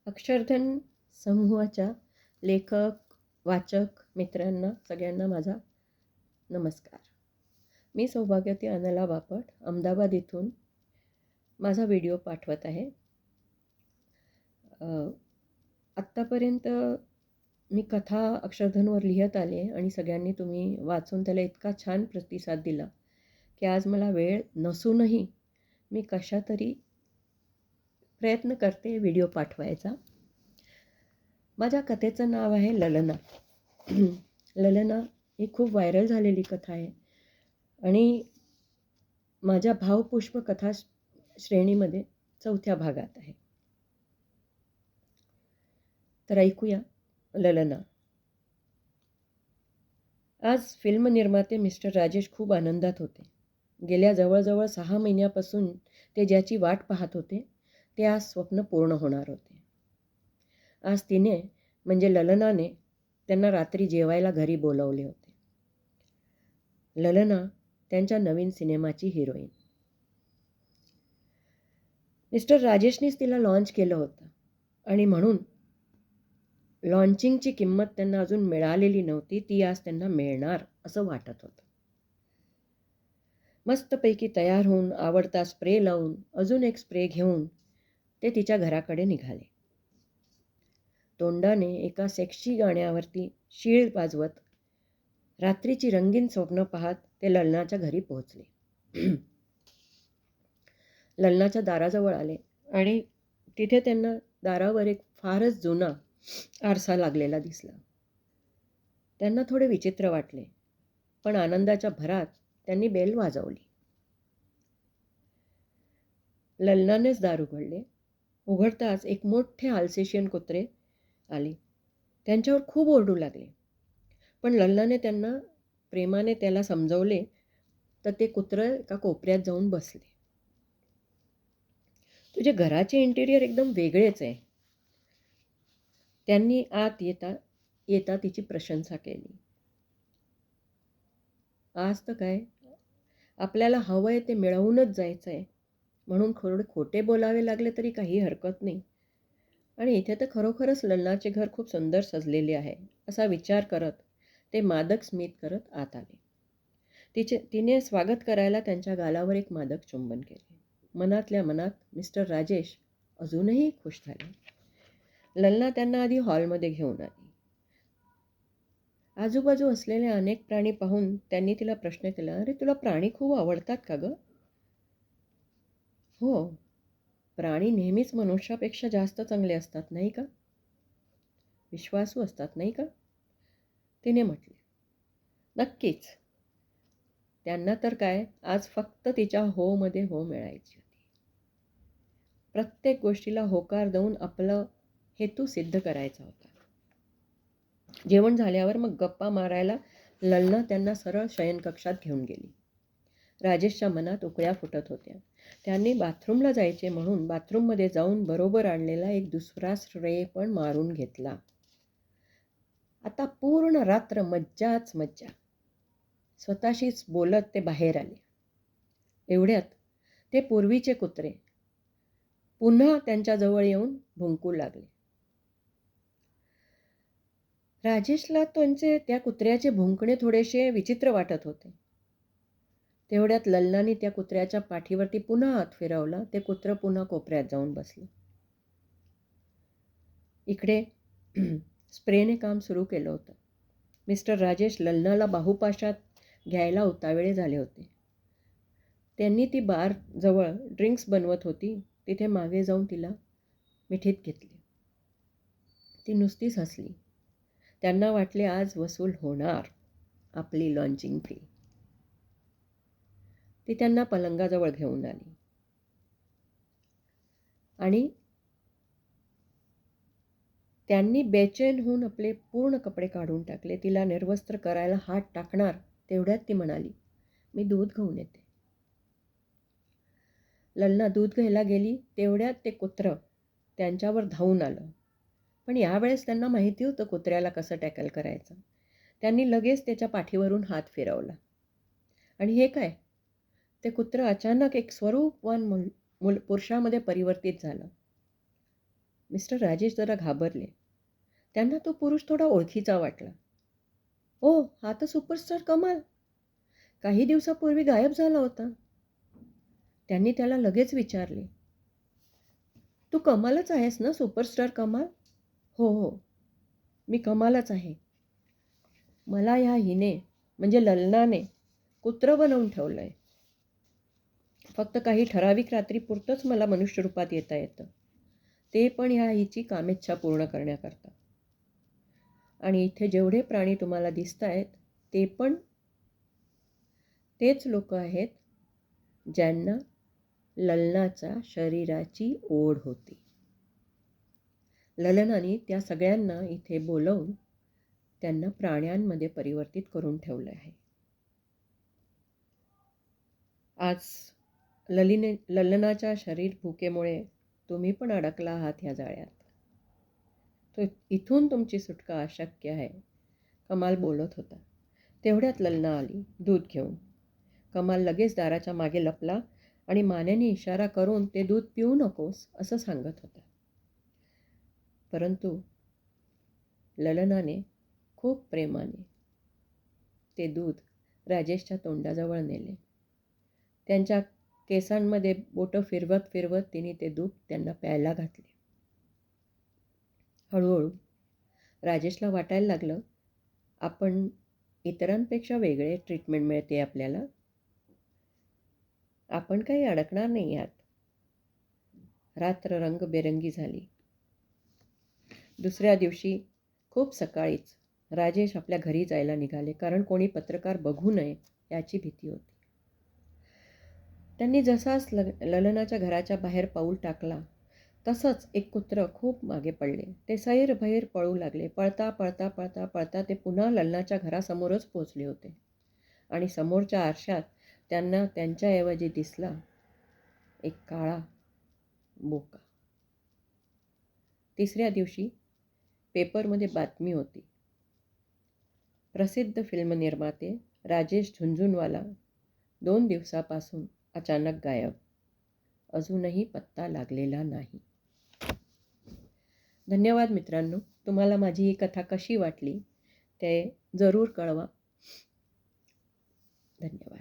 अक्षरधन समूहाच्या लेखक, वाचक मित्रांना सगळ्यांना माझा नमस्कार. मी सौभाग्यवती अनला बापट अहमदाबाद इथून माझा व्हिडिओ पाठवत आहे. आत्तापर्यंत मी कथा अक्षरधनवर लिहित आले आणि सगळ्यांनी तुम्ही वाचून त्याला इतका छान प्रतिसाद दिला की आज मला वेळ नसूनही मी कशातरी प्रयत्न करते व्हिडिओ पाठवायचा. माझ्या कथेचं नाव आहे ललना. ललना ही खूप व्हायरल झालेली कथा आहे आणि माझ्या भावपुष्प कथा श्रेणीमध्ये 4थ्या भागात आहे. तर ऐकूया ललना. आज फिल्म निर्माते मिस्टर राजेश खूप आनंदात होते. गेल्या जवळजवळ 6 महिन्यापासून ते ज्याची वाट पाहत होते ते आज स्वप्न पूर्ण होणार होते. आज तिने म्हणजे ललनाने त्यांना रात्री जेवायला घरी बोलावले होते. ललना त्यांच्या नवीन सिनेमाची हिरोईन. मिस्टर राजेशनीच तिला लॉन्च केलं होतं आणि म्हणून लॉन्चिंगची किंमत त्यांना अजून मिळालेली नव्हती, ती आज त्यांना मिळणार असं वाटत होतं. मस्तपैकी तयार होऊन आवडता स्प्रे लावून अजून एक स्प्रे घेऊन ते तिच्या घराकडे निघाले. तोंडाने एका सेक्सी गाण्यावरती शीळ वाजवत रात्रीची रंगीन स्वप्न पाहत ते ललनाच्या घरी पोहोचले. ललनाच्या दाराजवळ आले आणि तिथे त्यांना दारावर एक फारच जुना आरसा लागलेला दिसला. त्यांना थोडे विचित्र वाटले, पण आनंदाच्या भरात त्यांनी बेल वाजवली. ललनानेच दार उघडले. उघडताच एक मोठे आल्सेशियन कुत्रे आले. त्यांच्यावर खूप ओरडू लागले, पण ललनाने त्यांना प्रेमाने त्याला समजवले तर ते कुत्रं एका कोपऱ्यात जाऊन बसले. तुझे घराचे इंटिरियर एकदम वेगळेच आहे. त्यांनी आत येता येता तिची प्रशंसा केली. आज तर काय, आपल्याला हवं आहे ते मिळवूनच जायचं आहे, म्हणून थोडे खोटे बोलावे लागले तरी काही हरकत नाही. आणि इथे तर खरोखरच ललनाचे घर खूप सुंदर सजलेले आहे असा विचार करत ते मादक स्मित करत आत आले. तिने स्वागत करायला त्यांच्या गालावर एक मादक चुंबन केले. मनातल्या मनात मिस्टर राजेश अजूनही खुश झाले. ललना त्यांना आधी हॉलमध्ये घेऊन आली. आजूबाजू असलेले अनेक प्राणी पाहून त्यांनी तिला प्रश्न केला, अरे तुला प्राणी खूप आवडतात का गं? हो, प्राणी नेहमीच मनुष्यापेक्षा जास्त चांगले असतात नाही का? विश्वासू असतात नाही का? तिने म्हटले. नक्कीच. त्यांना तर काय, आज फक्त तिच्या हो मध्ये हो मिळायची होती. प्रत्येक गोष्टीला होकार देऊन आपलं हेतू सिद्ध करायचा होता. जेवण झाल्यावर मग गप्पा मारायला ललना त्यांना सरळ शयनकक्षात घेऊन गेली. राजेशच्या मनात उकळ्या फुटत होत्या. त्यांनी बाथरूमला जायचे म्हणून बाथरूममध्ये जाऊन बरोबर आणलेला एक दुसरा स्प्रे पण मारून घेतला. आता पूर्ण रात्र मज्जाच मज्जा. स्वतःशीच बोलत ते बाहेर आले. एवढ्यात ते पूर्वीचे कुत्रे पुन्हा त्यांच्याजवळ येऊन भुंकू लागले. राजेशला त्या कुत्र्याचे भुंकणे थोडेसे विचित्र वाटत होते. तेवढ्यात ललनाने त्या कुत्र्याच्या पाठीवरती पुन्हा हात फिरवला. ते कुत्रं पुन्हा कोपऱ्यात जाऊन बसलं. इकडे स्प्रेने काम सुरू केलं होतं. मिस्टर राजेश ललनाला बाहुपाशात घ्यायला उतावळे झाले होते. त्यांनी ती बारजवळ ड्रिंक्स बनवत होती तिथे मागे जाऊन तिला मिठीत घेतले. ती नुसतीच हसली. त्यांना वाटले आज वसूल होणार आपली लॉन्चिंग फी. ती त्यांना पलंगाजवळ घेऊन आली आणि त्यांनी बेचैन होऊन आपले पूर्ण कपडे काढून टाकले. तिला निर्वस्त्र करायला हात टाकणार तेवढ्यात ती म्हणाली, मी दूध घेऊन येते. ललना दूध घ्यायला गेली. तेवढ्यात ते कुत्रं त्यांच्यावर धावून आलं. पण यावेळेस त्यांना माहिती होतं कुत्र्याला कसं टॅकल करायचं. त्यांनी लगेच त्याच्या पाठीवरून हात फिरवला. आणि हे काय, ते कुत्रं अचानक एक स्वरूपवान पुरुषामध्ये परिवर्तित झालं. मिस्टर राजेश जरा घाबरले. त्यांना तो पुरुष थोडा ओळखीचा वाटला. ओ, हा तर सुपरस्टार कमाल. काही दिवसापूर्वी गायब झाला होता. त्यांनी त्याला लगेच विचारले, तू कमालच आहेस ना, सुपरस्टार कमाल? हो हो, मी कमालच आहे. मला ह्या हिने म्हणजे ललनाने कुत्रं बनवून ठेवलं आहे. फक्त काही ठराविक रात्रीपुरतंच मला मनुष्य रूपात येता येतं, ते पण ह्या हिची कामेच्छा पूर्ण करण्याकरता. आणि इथे जेवढे प्राणी तुम्हाला दिसत आहेत ते पण तेच लोक आहेत ज्यांना ललनाच्या शरीराची ओढ होती. ललनाने त्या सगळ्यांना इथे बोलवून त्यांना प्राण्यांमध्ये परिवर्तित करून ठेवलं आहे. आज ललनाच्या शरीर भुकेमुळे तुम्ही पण अडकला आहात ह्या जाळ्यात. तो इथून तुमची सुटका अशक्य आहे, कमाल बोलत होता. तेवढ्यात ललना आली दूध घेऊन. कमाल लगेच दाराच्या मागे लपला आणि मानेने इशारा करून ते दूध पिऊ नकोस असं सांगत होता. परंतु ललनाने खूप प्रेमाने ते दूध राजेशच्या तोंडाजवळ नेले. त्यांच्या केसांमध्ये बोटं फिरवत फिरवत तिने ते दूध त्यांना प्यायला घातले. हळूहळू राजेशला वाटायला लागलं, आपण इतरांपेक्षा वेगळे ट्रीटमेंट मिळते आपल्याला. आपण काही अडकणार नाही यात. रात्र रंगबेरंगी झाली. दुसऱ्या दिवशी खूप सकाळीच राजेश आपल्या घरी जायला निघाले, कारण कोणी पत्रकार बघू नये याची भीती होती. त्यांनी जसाच ललनाच्या घराच्या बाहेर पाऊल टाकला तसंच एक कुत्रं खूप मागे पडले. ते सैरभैर पळू लागले. पळता पळता पळता पळता ते पुन्हा ललनाच्या घरासमोरच पोचले होते आणि समोरच्या आरशात त्यांना त्यांच्याऐवजी दिसला एक काळा बोका. तिसऱ्या दिवशी पेपरमध्ये बातमी होती, प्रसिद्ध फिल्म निर्माते राजेश झुनझुनवाला 2 दिवसापासून अचानक गायब. अजूनही पत्ता लागलेला नाही. धन्यवाद मित्रांनो. तुम्हाला माझी ही कथा कशी वाटली ते जरूर कळवा. धन्यवाद.